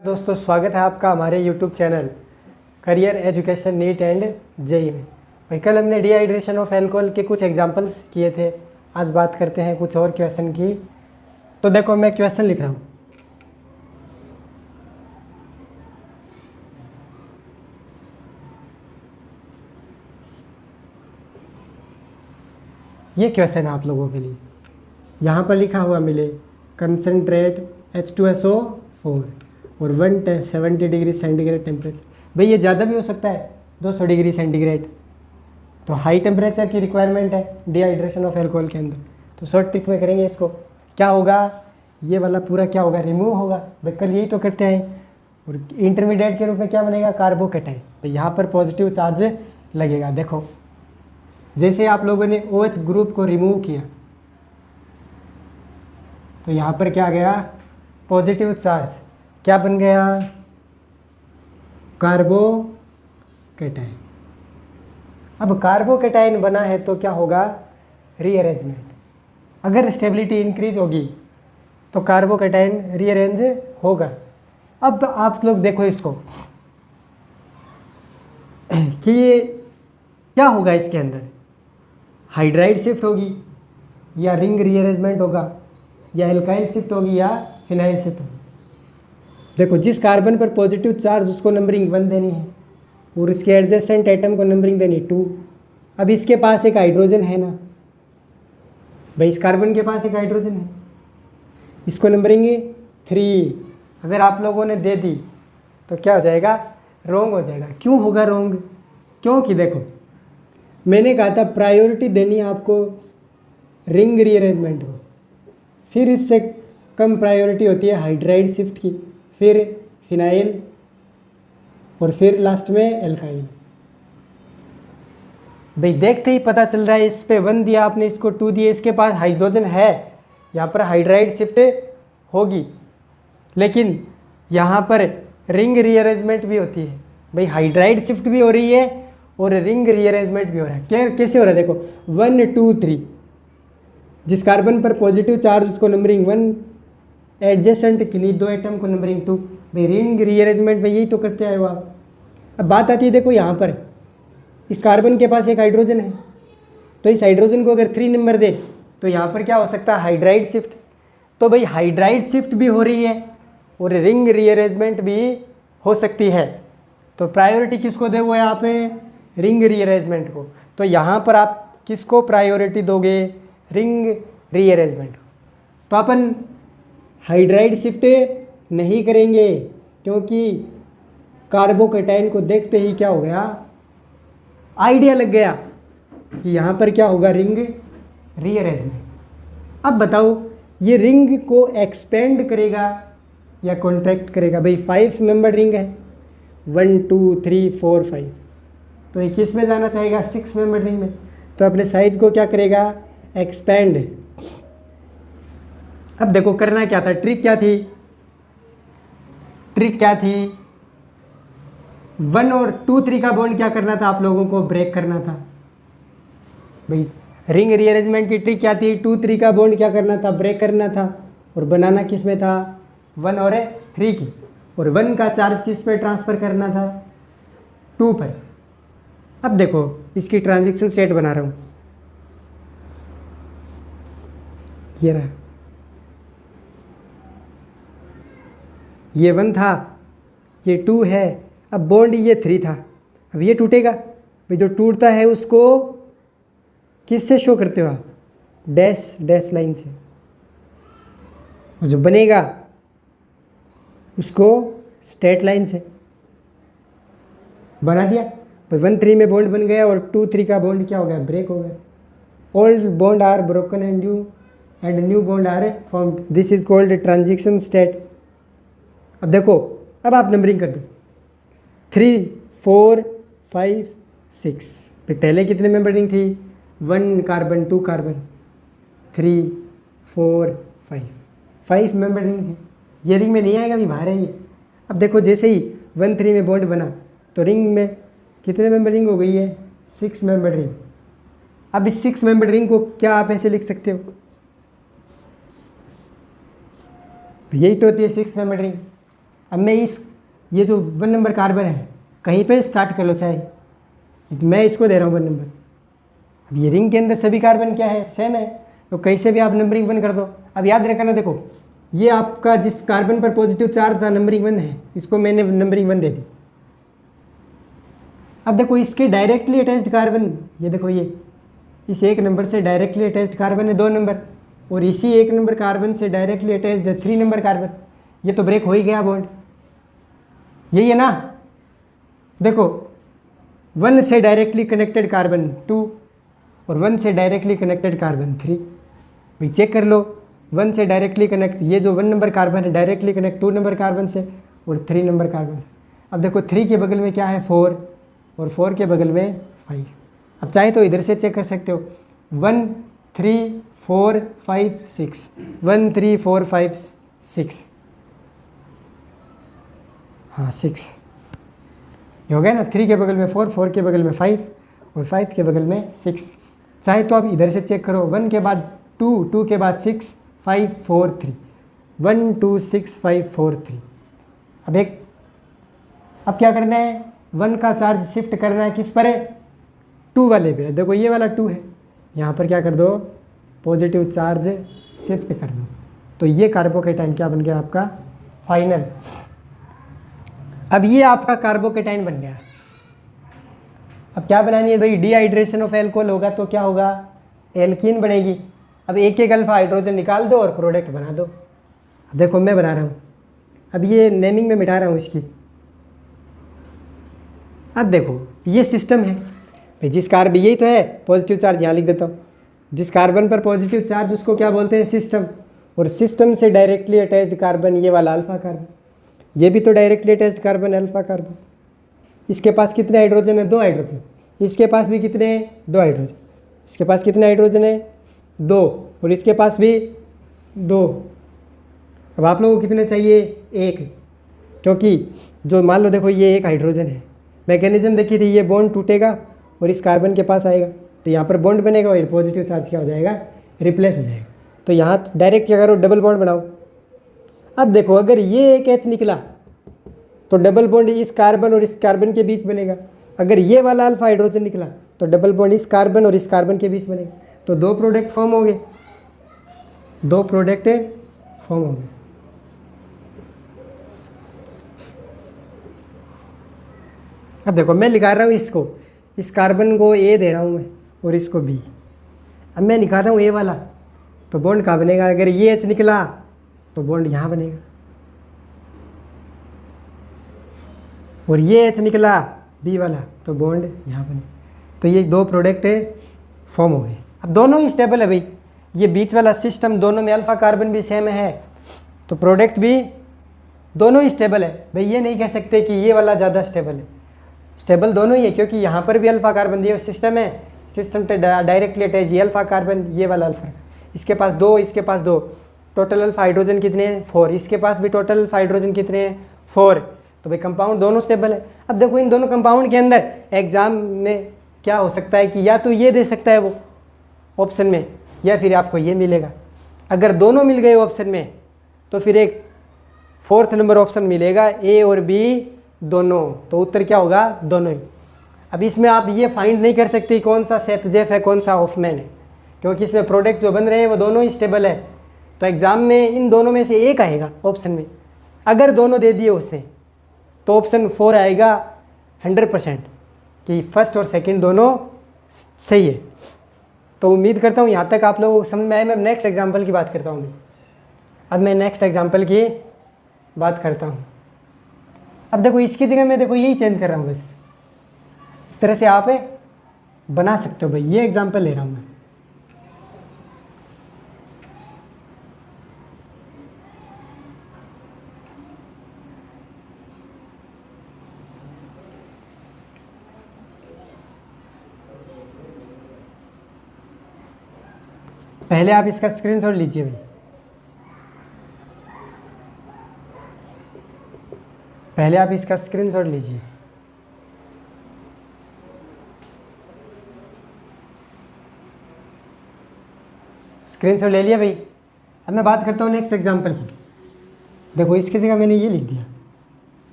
दोस्तों स्वागत है आपका हमारे YouTube channel career education NEET and JEE में। भाई कल हमने डिहाइड्रेशन ऑफ अल्कोहल के कुछ एग्जांपल्स किए थे। आज बात करते हैं कुछ और क्वेश्चन की। तो देखो मैं क्वेश्चन लिख रहा हूँ। ये क्वेश्चन है आप लोगों के लिए। यहाँ पर लिखा हुआ मिले कंसनट्रेट H2SO4 और 170 डिग्री सेंटीग्रेड टेम्परेचर। भाई ये ज़्यादा भी हो सकता है 200 डिग्री सेंटीग्रेड। तो हाई टेम्परेचर की रिक्वायरमेंट है डिहाइड्रेशन ऑफ अल्कोहल के अंदर। तो शॉर्ट ट्रिक में करेंगे इसको। क्या होगा, ये वाला पूरा क्या होगा, रिमूव होगा। भाई कल यही तो करते हैं। और इंटरमीडिएट के रूप में क्या बनेगा, कार्बोकेटाइन। तो यहाँ पर पॉजिटिव चार्ज लगेगा। देखो जैसे आप लोगों ने OH ग्रुप को रिमूव किया तो यहाँ पर क्या गया, पॉजिटिव चार्ज। क्या बन गया, कार्बोकेटाइन। अब कार्बोकेटाइन बना है तो क्या होगा, रीअरेंजमेंट। अगर स्टेबिलिटी इंक्रीज होगी तो कार्बोकेटाइन रीअरेंज होगा। अब आप लोग देखो इसको कि ये क्या होगा, इसके अंदर हाइड्राइड शिफ्ट होगी या रिंग रीअरेंजमेंट होगा या एल्काइल शिफ्ट होगी या फिनाइल शिफ्ट होगी। देखो जिस कार्बन पर पॉजिटिव चार्ज उसको नंबरिंग 1 देनी है और इसके एडजेसेंट एटम को नंबरिंग देनी 2। अब इसके पास एक हाइड्रोजन है ना, भाई इस कार्बन के पास एक हाइड्रोजन है, इसको नंबरिंग 3 अगर आप लोगों ने दे दी तो क्या हो जाएगा, रॉन्ग हो जाएगा। क्यों होगा रॉन्ग, क्योंकि देखो मैंने कहा था प्रायोरिटी देनी है आपको रिंग रीअरेंजमेंट को, फिर इससे कम प्रायोरिटी होती है हाइड्राइड शिफ्ट की, फिर फिनाइल और फिर लास्ट में एल्काइल। भाई देखते ही पता चल रहा है, इस पे 1 दिया आपने, इसको 2 दिए, इसके पास हाइड्रोजन है, यहाँ पर हाइड्राइड शिफ्ट होगी। लेकिन यहाँ पर रिंग रीअरेंजमेंट भी होती है। भाई हाइड्राइड शिफ्ट भी हो रही है और रिंग रीअरेंजमेंट भी हो रहा है। कैसे हो रहा है, देखो 1 2 3, जिस कार्बन पर पॉजिटिव चार्ज उसको नंबरिंग 1, एडजेसेंट के लिए 2 एटम को नंबरिंग 2। भाई रिंग रीअरेंजमेंट में यही तो करते आए हो आप। अब बात आती है, देखो यहाँ पर इस कार्बन के पास एक हाइड्रोजन है, तो इस हाइड्रोजन को अगर 3 नंबर दे तो यहाँ पर क्या हो सकता है, हाइड्राइड शिफ्ट। तो भाई हाइड्राइड शिफ्ट भी हो रही है और रिंग रीअरेंजमेंट भी हो सकती है। तो प्रायोरिटी किसको दे हुआ है यहाँ पे, रिंग रीअरेंजमेंट को। तो यहाँ पर आप किसको प्रायोरिटी दोगे, रिंग रीअरेंजमेंट को। तो अपन हाइड्राइड शिफ्ट नहीं करेंगे क्योंकि कार्बोकेटाइन को देखते ही क्या हो गया, आइडिया लग गया कि यहाँ पर क्या होगा, रिंग रीअरेंजमेंट। अब बताओ ये रिंग को एक्सपेंड करेगा या कॉन्ट्रैक्ट करेगा। भाई 5 मेंबर रिंग है, 1 2 3 4 5, तो ये किस में जाना चाहेगा, 6 मेंबर रिंग में। तो अपने साइज को क्या करेगा, एक्सपेंड। अब देखो करना क्या था, ट्रिक क्या थी, ट्रिक क्या थी, 1 और 2 3 का बॉन्ड क्या करना था, आप लोगों को ब्रेक करना था। भाई रिंग रीअरेंजमेंट की ट्रिक क्या थी, 2 3 का बॉन्ड क्या करना था, ब्रेक करना था। और बनाना किस में था, 1 और 3 की। और 1 का चार्ज किस पे ट्रांसफ़र करना था, 2 पर। अब देखो इसकी ट्रांजिशन स्टेट बना रहा हूँ, ये रहा, ये 1 था, ये 2 है, अब बॉन्ड ये 3 था, अब ये टूटेगा। भाई जो टूटता है उसको किससे शो करते हो आप, डैश डैश लाइन से। और जो बनेगा उसको स्ट्रेट लाइन से बना दिया। भाई 1 3 में बॉन्ड बन गया और 2 3 का बॉन्ड क्या हो गया, ब्रेक हो गया। Old bond are broken and new bond are formed, this is called transition state. अब देखो, अब आप नंबरिंग कर दो, 3 4 5 6। फिर पहले कितने मेंबर रिंग थी, 1 कार्बन 2 कार्बन 3 4 5 मेंबर रिंग थी। ये रिंग में नहीं आएगा, अभी बाहर है ये। अब देखो जैसे ही 1 3 में बॉन्ड बना तो रिंग में कितने मेंबर रिंग हो गई है, 6 मेंबर रिंग। अब इस 6 मेंबर रिंग को क्या आप ऐसे लिख सकते हो, यही तो होती है 6 मेंबर रिंग। अब मैं ये जो 1 नंबर कार्बन है कहीं पे स्टार्ट कर लो चाहे, मैं इसको दे रहा हूँ 1 नंबर। अब ये रिंग के अंदर सभी कार्बन क्या है, सेम है, तो कहीं से भी आप नंबरिंग 1 कर दो। अब याद रखना, देखो ये आपका जिस कार्बन पर पॉजिटिव चार्ज था नंबरिंग 1 है, इसको मैंने नंबरिंग 1 दे दी। अब देखो इसके डायरेक्टली अटैच्ड कार्बन, ये देखो ये इस 1 नंबर से डायरेक्टली अटैच्ड कार्बन है 2 नंबर, और इसी 1 नंबर कार्बन से डायरेक्टली अटैच्ड है 3 नंबर कार्बन। ये तो ब्रेक हो ही गया बॉन्ड, यही है ना। देखो 1 से डायरेक्टली कनेक्टेड कार्बन 2 और 1 से डायरेक्टली कनेक्टेड कार्बन 3। भाई चेक कर लो, 1 से डायरेक्टली कनेक्ट, ये जो 1 नंबर कार्बन है डायरेक्टली कनेक्ट 2 नंबर कार्बन से और 3 नंबर कार्बन से। अब देखो 3 के बगल में क्या है 4 और 4 के बगल में 5। अब चाहे तो इधर से चेक कर सकते हो, 1 3 4 5 6, 1 3 4 5 6, हाँ 6 हो गया ना। 3 के बगल में 4, 4 के बगल में 5 और 5 के बगल में 6। चाहे तो आप इधर से चेक करो, 1 के बाद 2, 2 के बाद 6, 5 4 3, 1 2 6 5 4 3। अब क्या करना है, 1 का चार्ज शिफ्ट करना है किस पर है, 2 वाले पे। देखो ये वाला 2 है, यहाँ पर क्या कर दो, पॉजिटिव चार्ज शिफ्ट कर दो, तो ये कार्बोकेटाइन क्या बन गया आपका फाइनल। अब ये आपका कार्बोकेटाइन बन गया। अब क्या बनानी है भाई, डिहाइड्रेशन ऑफ एल्कोहल होगा तो क्या होगा, एल्कीन बनेगी। अब एक एक अल्फा हाइड्रोजन निकाल दो और प्रोडक्ट बना दो। अब देखो मैं बना रहा हूँ, अब ये नेमिंग में मिटा रहा हूँ इसकी। अब देखो ये सिस्टम है भाई, जिस कार्बन, यही तो है पॉजिटिव चार्ज, यहाँ लिख देता हूँ, जिस कार्बन पर पॉजिटिव चार्ज उसको क्या बोलते हैं सिस्टम, और सिस्टम से डायरेक्टली अटैच्ड कार्बन ये वाला अल्फा कार्बन, ये भी तो directly attached carbon alpha carbon. इसके पास कितने हाइड्रोजन है, 2 हाइड्रोजन, इसके पास भी कितने हैं, 2 हाइड्रोजन, इसके पास कितने हाइड्रोजन है, 2, और इसके पास भी 2। अब आप लोगों को कितने चाहिए, 1, क्योंकि जो मान लो देखो ये 1 हाइड्रोजन है, मैकेनिज्म देखी थी, ये बॉन्ड टूटेगा और इस कार्बन के पास आएगा तो यहाँ पर बॉन्ड बनेगा और पॉजिटिव चार्ज क्या हो जाएगा, रिप्लेस हो जाएगा। तो यहाँ डायरेक्ट क्या करो, डबल बॉन्ड बनाओ। अब देखो अगर ये एक H निकला तो डबल बॉन्ड इस कार्बन और इस कार्बन के बीच बनेगा, अगर ये वाला अल्फा हाइड्रोजन निकला तो डबल बॉन्ड इस कार्बन और इस कार्बन के बीच बनेगा, तो 2 प्रोडक्ट फॉर्म हो गए, 2 प्रोडक्ट फॉर्म हो गए। अब देखो मैं निकाल रहा हूँ इसको, इस कार्बन को A दे रहा हूँ मैं और इसको B। अब मैं निकाल रहा हूँ A वाला, तो बॉन्ड कहाँ बनेगा, अगर ये H निकला तो बॉन्ड यहाँ बनेगा, और ये H निकला B वाला तो बॉन्ड यहाँ बनेगा। तो ये 2 प्रोडक्ट फॉर्म हो गए। अब दोनों ही स्टेबल है भाई, ये बीच वाला सिस्टम, दोनों में अल्फा कार्बन भी सेम है तो प्रोडक्ट भी दोनों ही स्टेबल है भाई। ये नहीं कह सकते कि ये वाला ज़्यादा स्टेबल है, स्टेबल दोनों ही है, क्योंकि यहाँ पर भी अल्फा कार्बन दिए सिस्टम है, सिस्टम पे डायरेक्टली अटैच ये अल्फा कार्बन, ये वाला अल्फा, इसके पास 2, इसके पास 2, टोटल अल्फा हाइड्रोजन कितने हैं, 4, इसके पास भी टोटल अल्फा हाइड्रोजन कितने हैं, 4। तो भाई कंपाउंड दोनों स्टेबल है। अब देखो इन दोनों कंपाउंड के अंदर एग्जाम में क्या हो सकता है कि या तो ये दे सकता है वो ऑप्शन में, या फिर आपको ये मिलेगा। अगर दोनों मिल गए ऑप्शन में तो फिर एक 4th नंबर ऑप्शन मिलेगा, A और B दोनों, तो उत्तर क्या होगा, दोनों ही। अब इसमें आप ये फाइंड नहीं कर सकते कौन सा सेटजेफ है कौन सा हॉफमैन है, क्योंकि इसमें प्रोडक्ट जो बन रहे हैं वो दोनों ही स्टेबल है। तो एग्जाम में इन दोनों में से एक आएगा ऑप्शन में, अगर दोनों दे दिए उसने तो ऑप्शन 4 आएगा 100% कि फर्स्ट और सेकंड दोनों सही है। तो उम्मीद करता हूँ यहाँ तक आप लोगों को समझ में आए। मैं नेक्स्ट एग्जाम्पल की बात करता हूँ। अब मैं नेक्स्ट एग्जाम्पल की बात करता हूँ। अब देखो इसकी जगह मैं देखो यही चेंज कर रहा हूँ, बस इस तरह से आप बना सकते हो भाई। ये एग्जाम्पल ले रहा हूँ मैं। पहले आप इसका स्क्रीनशॉट लीजिए भाई, पहले आप इसका स्क्रीनशॉट लीजिए। स्क्रीनशॉट ले लिया भाई। अब मैं बात करता हूँ नेक्स्ट एग्जांपल की। देखो इसकी जगह मैंने ये लिख दिया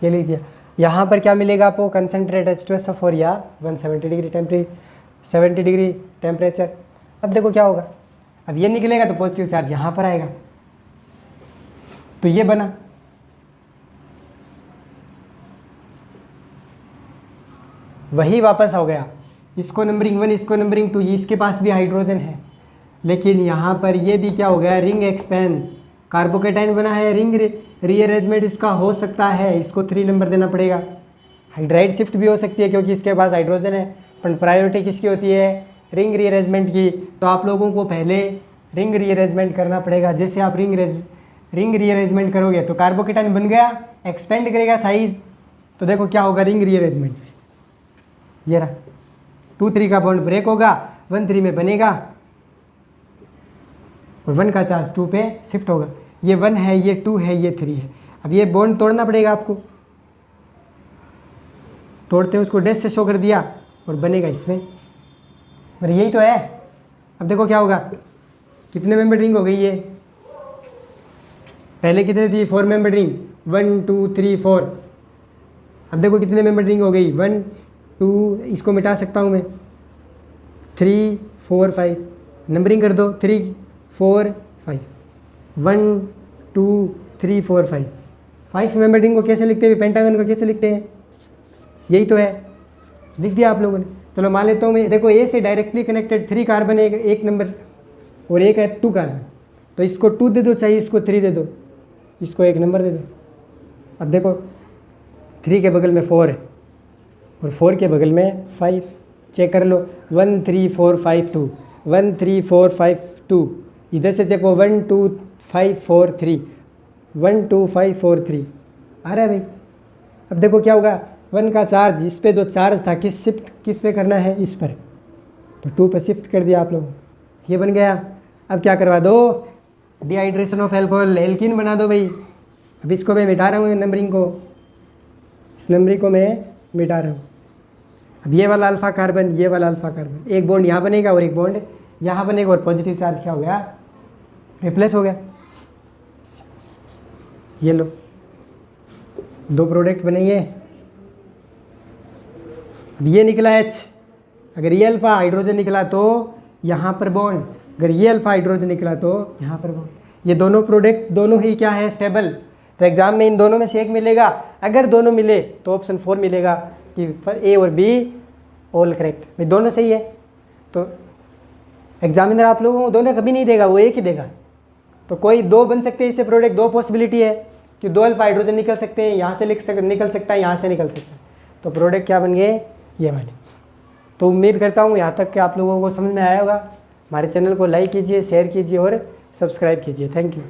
ये लिख दिया। यहाँ पर क्या मिलेगा आपको, कंसनट्रेट H2SO4 या 70 डिग्री टेम्परेचर। अब देखो क्या होगा, अब ये निकलेगा तो पॉजिटिव चार्ज यहाँ पर आएगा, तो ये बना। वही वापस हो गया, इसको नंबरिंग 1, इसको नंबरिंग 2, इसके पास भी हाइड्रोजन है, लेकिन यहाँ पर ये भी क्या हो गया, रिंग एक्सपेंड, कार्बोकेटाइन बना है, रिंग रीअरेंजमेंट इसका हो सकता है, इसको 3 नंबर देना पड़ेगा। हाइड्राइड शिफ्ट भी हो सकती है क्योंकि इसके पास हाइड्रोजन है, पर प्रायोरिटी किसकी होती है, रिंग रीअरेंजमेंट की। तो आप लोगों को पहले रिंग रीअरेंजमेंट करना पड़ेगा। जैसे आप रिंग रीअरेंजमेंट करोगे तो कार्बोकेटाइन बन गया, एक्सपेंड करेगा साइज, तो देखो क्या होगा रिंग रीअरेंजमेंट, ये रहा 2-3 का बॉन्ड ब्रेक होगा, 1-3 में बनेगा और 1 का चार्ज 2 पे शिफ्ट होगा। ये 1 है, ये 2 है, ये 3 है। अब ये बॉन्ड तोड़ना पड़ेगा आपको, तोड़ते हैं उसको डैश से शो कर दिया और बनेगा इसमें, और यही तो है। अब देखो क्या होगा, कितने मेंबर रिंग हो गई ये, पहले कितने थी, 4 मेंबर रिंग, 1 2 3 4। अब देखो कितने मेंबर रिंग हो गई, 1 2, इसको मिटा सकता हूँ मैं, 3 4 5, नंबरिंग कर दो, 3 4 5, 1 2 3 4 5। 5 मेंबर रिंग को कैसे लिखते हैं, पेंटागन को कैसे लिखते हैं, यही तो है, लिख दिया आप लोगों ने। चलो मान लेता हूँ मैं, देखो ए से डायरेक्टली कनेक्टेड 3 कार्बन है, एक नंबर, और एक है 2 कार्बन, तो इसको 2 दे दो, चाहिए इसको 3 दे दो, इसको 1 नंबर दे दो। अब देखो 3 के बगल में 4 है और 4 के बगल में 5, चेक कर लो, 1 3 4 5 2, 1 3 4 5 2, इधर से चेको 1 2 5 4 3, 1 2 5 4 3, आ रहा है भाई। अब देखो क्या होगा, 1 का चार्ज, इस पे जो चार्ज था किस पे करना है, इस पर, तो 2 पे शिफ्ट कर दिया आप लोग, ये बन गया। अब क्या करवा दो, डिहाइड्रेशन ऑफ एल्कोहल, एल्कीन बना दो भाई। अब इसको मैं मिटा रहा हूँ, नंबरिंग को, इस नंबरिंग को मैं मिटा रहा हूँ। अब ये वाला अल्फा कार्बन, ये वाला अल्फा कार्बन, एक बॉन्ड यहाँ बनेगा और एक बॉन्ड यहाँ बनेगा, और पॉजिटिव चार्ज क्या हो गया, रिप्लेस हो गया। ये लो 2 प्रोडक्ट बनेंगे। अब ये निकला H, अगर ये अल्फा हाइड्रोजन निकला तो यहाँ पर बॉन्ड, अगर ये अल्फा हाइड्रोजन निकला तो यहाँ पर बॉन्ड। ये दोनों प्रोडक्ट दोनों ही क्या है, स्टेबल। तो एग्जाम में इन दोनों में से एक मिलेगा, अगर दोनों मिले तो ऑप्शन 4 मिलेगा कि ए और बी ऑल करेक्ट, भाई दोनों सही है। तो एग्जामिनर आप लोगों को दोनों कभी नहीं देगा, वो एक ही देगा। तो कोई 2 बन सकते हैं इससे प्रोडक्ट, 2 पॉसिबिलिटी है कि 2 अल्फा हाइड्रोजन निकल सकते हैं, यहाँ से निकल सकता है, यहाँ से निकल सकता है। तो प्रोडक्ट क्या बन गए, ये वाले। तो उम्मीद करता हूँ यहाँ तक कि आप लोगों को समझ में आया होगा। हमारे चैनल को लाइक कीजिए, शेयर कीजिए और सब्सक्राइब कीजिए। Thank you.